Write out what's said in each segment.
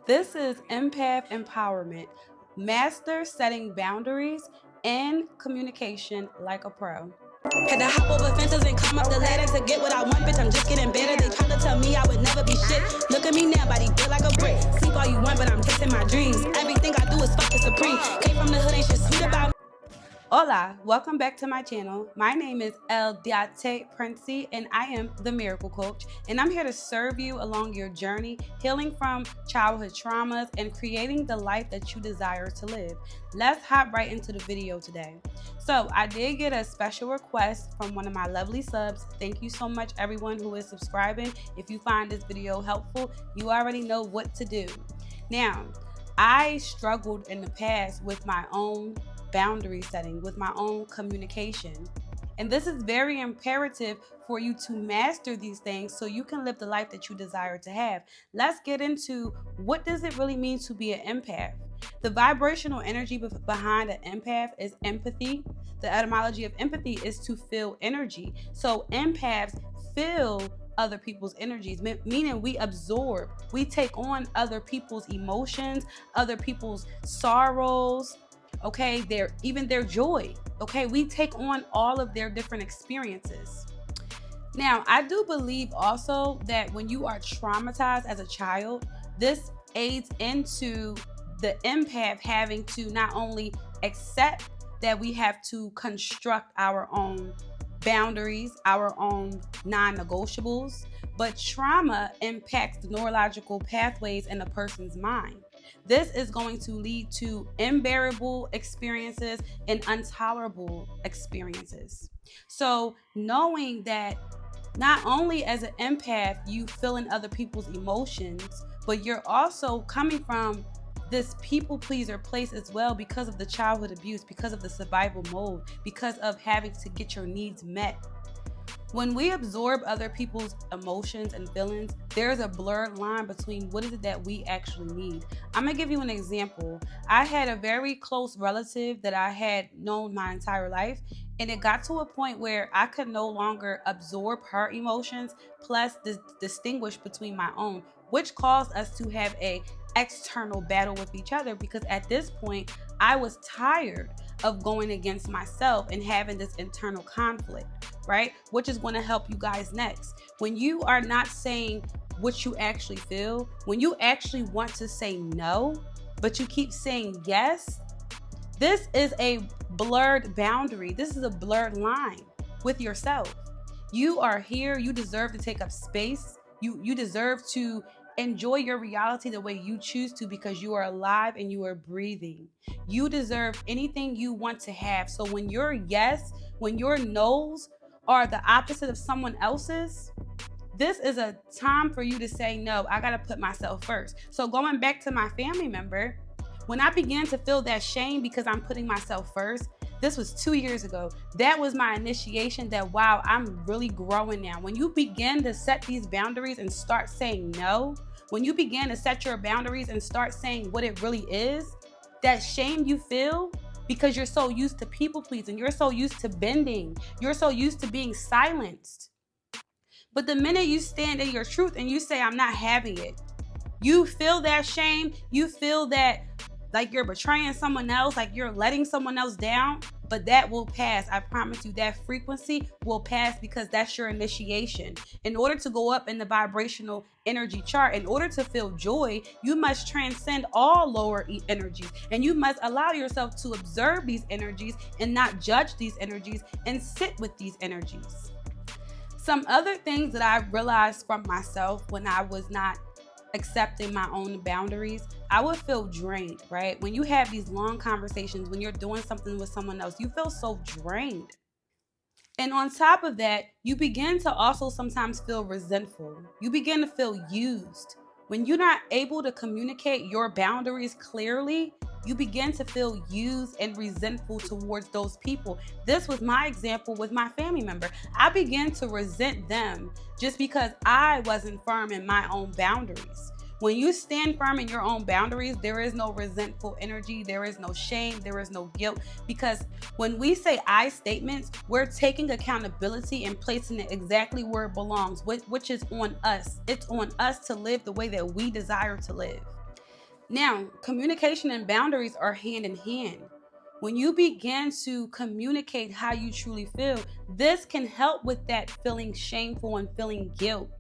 This is Empath Empowerment. Master setting boundaries and communication like a pro. Had to hop over fences and climb up the ladder to get what I want, bitch. I'm just getting better. They tried to tell me I would never be shit. Look at me now, body built like a brick. Sleep all you want, but I'm chasing my dreams. Everything I do is fucking supreme. Came from the hood, ain't shit sweet about me. Hola, welcome back to my channel. My name is Deity, Princey, and I am the Miracle Coach. And I'm here to serve you along your journey, healing from childhood traumas and creating the life that you desire to live. Let's hop right into the video today. So I did get a special request from one of my lovely subs. Thank you so much, everyone who is subscribing. If you find this video helpful, you already know what to do. Now, I struggled in the past with my own boundary setting, with my own communication. And this is very imperative for you to master these things so you can live the life that you desire to have. Let's get into what does it really mean to be an empath. The vibrational energy behind an empath is empathy. The etymology of empathy is to feel energy. So empaths feel other people's energies, meaning we absorb, we take on other people's emotions, other people's sorrows, okay, even their joy, okay? We take on all of their different experiences. Now, I do believe also that when you are traumatized as a child, this aids into the empath having to not only accept that we have to construct our own boundaries, our own non-negotiables, but trauma impacts the neurological pathways in a person's mind. This is going to lead to unbearable experiences and intolerable experiences. So knowing that not only as an empath, you feel in other people's emotions, but you're also coming from this people pleaser place as well because of the childhood abuse, because of the survival mode, because of having to get your needs met. When we absorb other people's emotions and feelings, there's a blurred line between what is it that we actually need. I'm gonna give you an example. I had a very close relative that I had known my entire life, and it got to a point where I could no longer absorb her emotions plus distinguish between my own, which caused us to have a external battle with each other, because at this point I was tired of going against myself and having this internal conflict, right? Which is going to help you guys next. When you are not saying what you actually feel, when you actually want to say no, but you keep saying yes, this is a blurred boundary. This is a blurred line with yourself. You are here. You deserve to take up space. You deserve to enjoy your reality the way you choose to, because you are alive and you are breathing. You deserve anything you want to have. So when your yes, when your no's are the opposite of someone else's, this is a time for you to say, no, I gotta put myself first. So going back to my family member, when I began to feel that shame because I'm putting myself first, this was 2 years ago. That was my initiation that, wow, I'm really growing now. When you begin to set these boundaries and start saying no, when you begin to set your boundaries and start saying what it really is, that shame you feel because you're so used to people pleasing, you're so used to bending, you're so used to being silenced. But the minute you stand in your truth and you say, I'm not having it, you feel that shame, you feel that like you're betraying someone else, like you're letting someone else down, but that will pass. I promise you that frequency will pass, because that's your initiation. In order to go up in the vibrational energy chart, in order to feel joy, you must transcend all lower energies, and you must allow yourself to observe these energies and not judge these energies and sit with these energies. Some other things that I realized from myself when I was not accepting my own boundaries, I would feel drained, right? When you have these long conversations, when you're doing something with someone else, you feel so drained. And on top of that, you begin to also sometimes feel resentful. You begin to feel used. When you're not able to communicate your boundaries clearly, you begin to feel used and resentful towards those people. This was my example with my family member. I began to resent them just because I wasn't firm in my own boundaries. When you stand firm in your own boundaries, there is no resentful energy, there is no shame, there is no guilt. Because when we say I statements, we're taking accountability and placing it exactly where it belongs, which is on us. It's on us to live the way that we desire to live. Now, communication and boundaries are hand in hand. When you begin to communicate how you truly feel, this can help with that feeling shameful and feeling guilt.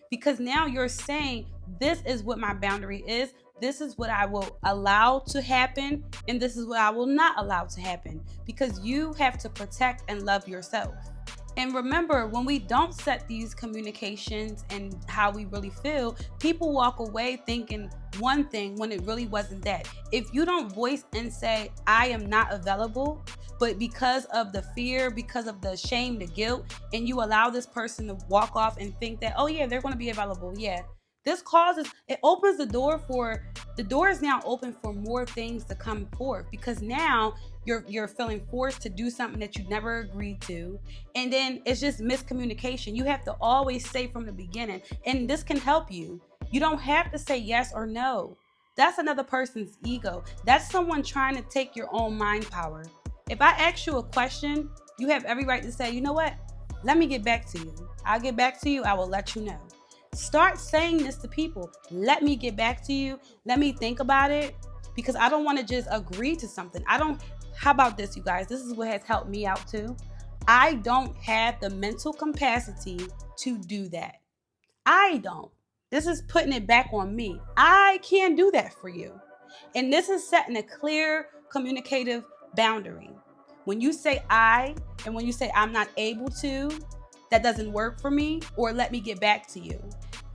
Because now you're saying, this is what my boundary is, this is what I will allow to happen, and this is what I will not allow to happen. Because you have to protect and love yourself. And remember, when we don't set these communications and how we really feel, people walk away thinking one thing when it really wasn't that. If you don't voice and say, I am not available, but because of the fear, because of the shame, the guilt, and you allow this person to walk off and think that, oh yeah, they're going to be available. Yeah. This causes, it opens the door is now open for more things to come forth, because now you're feeling forced to do something that you never agreed to. And then it's just miscommunication. You have to always say from the beginning, and this can help you. You don't have to say yes or no. That's another person's ego. That's someone trying to take your own mind power. If I ask you a question, you have every right to say, you know what? Let me get back to you. I'll get back to you. I will let you know. Start saying this to people. Let me get back to you. Let me think about it, because I don't want to just agree to something. How about this, you guys? This is what has helped me out too. I don't have the mental capacity to do that. I don't. This is putting it back on me. I can't do that for you. And this is setting a clear communicative boundary. When you say I, and when you say I'm not able to, that doesn't work for me, or let me get back to you.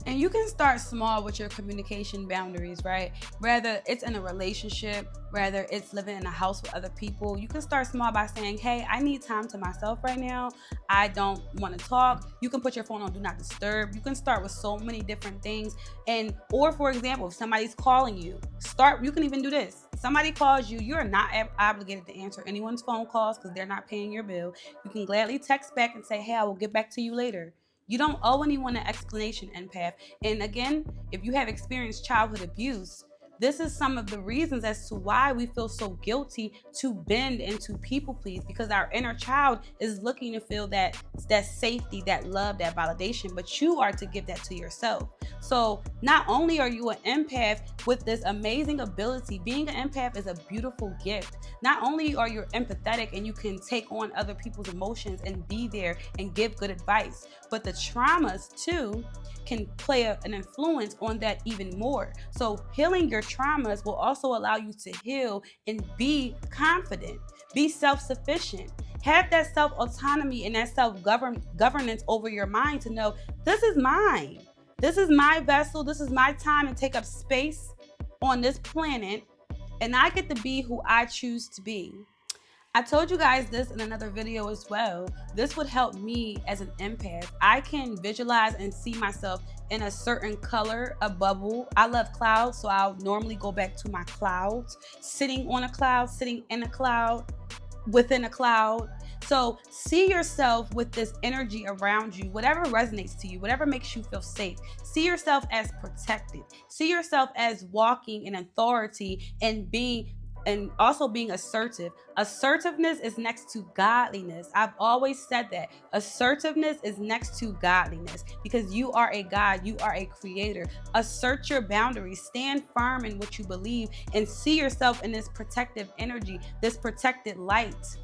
And you can start small with your communication boundaries, right? Whether it's in a relationship, whether it's living in a house with other people, you can start small by saying, hey, I need time to myself right now. I don't want to talk. You can put your phone on do not disturb. You can start with so many different things. Or for example, if somebody's calling you, you can even do this. Somebody calls you, you're not obligated to answer anyone's phone calls because they're not paying your bill. You can gladly text back and say, hey, I will get back to you later. You don't owe anyone an explanation, empath. And again, if you have experienced childhood abuse, this is some of the reasons as to why we feel so guilty to bend and to people please, because our inner child is looking to feel that safety, that love, that validation, but you are to give that to yourself. So not only are you an empath with this amazing ability, being an empath is a beautiful gift. Not only are you empathetic and you can take on other people's emotions and be there and give good advice, but the traumas too can play an influence on that even more. So healing your traumas will also allow you to heal and be confident, be self-sufficient, have that self-autonomy and that self-governance over your mind to know, this is mine. This is my vessel. This is my time to take up space on this planet, and I get to be who I choose to be. I told you guys this in another video as well. This would help me as an empath. I can visualize and see myself in a certain color, a bubble. I love clouds, so I'll normally go back to my clouds, sitting on a cloud, sitting in a cloud, within a cloud. So see yourself with this energy around you, whatever resonates to you, whatever makes you feel safe. See yourself as protected. See yourself as walking in authority and also being assertive. Assertiveness is next to godliness. I've always said that. Assertiveness is next to godliness, because you are a God, you are a creator. Assert your boundaries, stand firm in what you believe, and see yourself in this protective energy, this protected light.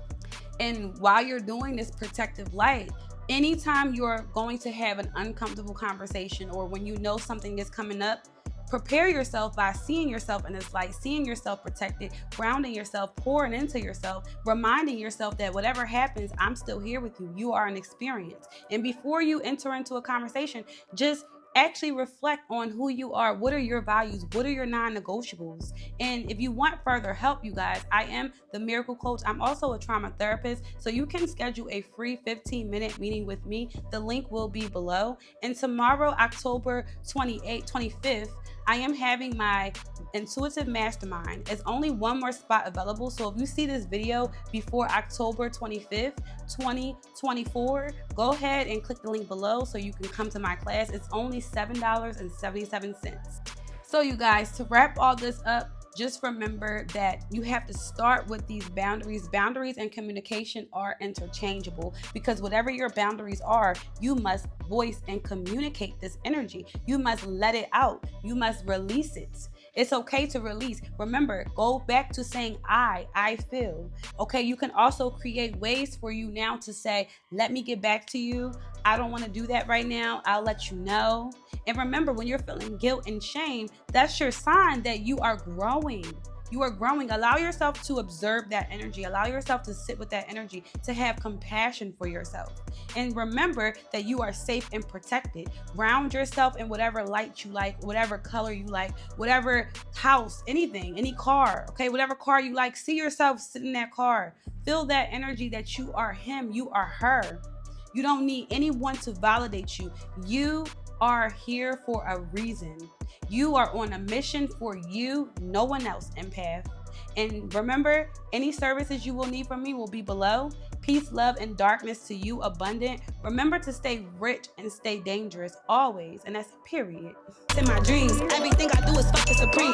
And while you're doing this protective light, anytime you're going to have an uncomfortable conversation, or when you know something is coming up, prepare yourself by seeing yourself in this light, seeing yourself protected, grounding yourself, pouring into yourself, reminding yourself that whatever happens, I'm still here with you. You are an experience. And before you enter into a conversation, just actually reflect on who you are. What are your values? What are your non-negotiables? And if you want further help, you guys, I am the Miracle Coach. I'm also a trauma therapist, so you can schedule a free 15-minute meeting with me. The link will be below. And tomorrow, October 25th, I am having my intuitive mastermind. It's only one more spot available, so if you see this video before October 25th, 2024, go ahead and click the link below so you can come to my class. It's only $7.77. So you guys, to wrap all this up, just remember that you have to start with these boundaries. Boundaries and communication are interchangeable, because whatever your boundaries are, you must voice and communicate this energy. You must let it out. You must release it. It's okay to release. Remember, go back to saying I feel. Okay, you can also create ways for you now to say, let me get back to you. I don't want to do that right now. I'll let you know. And remember, when you're feeling guilt and shame, that's your sign that you are growing. You are growing. Allow yourself to observe that energy. Allow yourself to sit with that energy, to have compassion for yourself. And remember that you are safe and protected. Ground yourself in whatever light you like, whatever color you like, whatever house, anything, any car, okay? Whatever car you like, see yourself sit in that car. Feel that energy that you are him, you are her. You don't need anyone to validate you. You are here for a reason. You are on a mission for you, no one else, empath. And remember, any services you will need from me will be below. Peace, love, and darkness to you, abundant. Remember to stay rich and stay dangerous always, and that's period. In my dreams, everything I do is fucking supreme.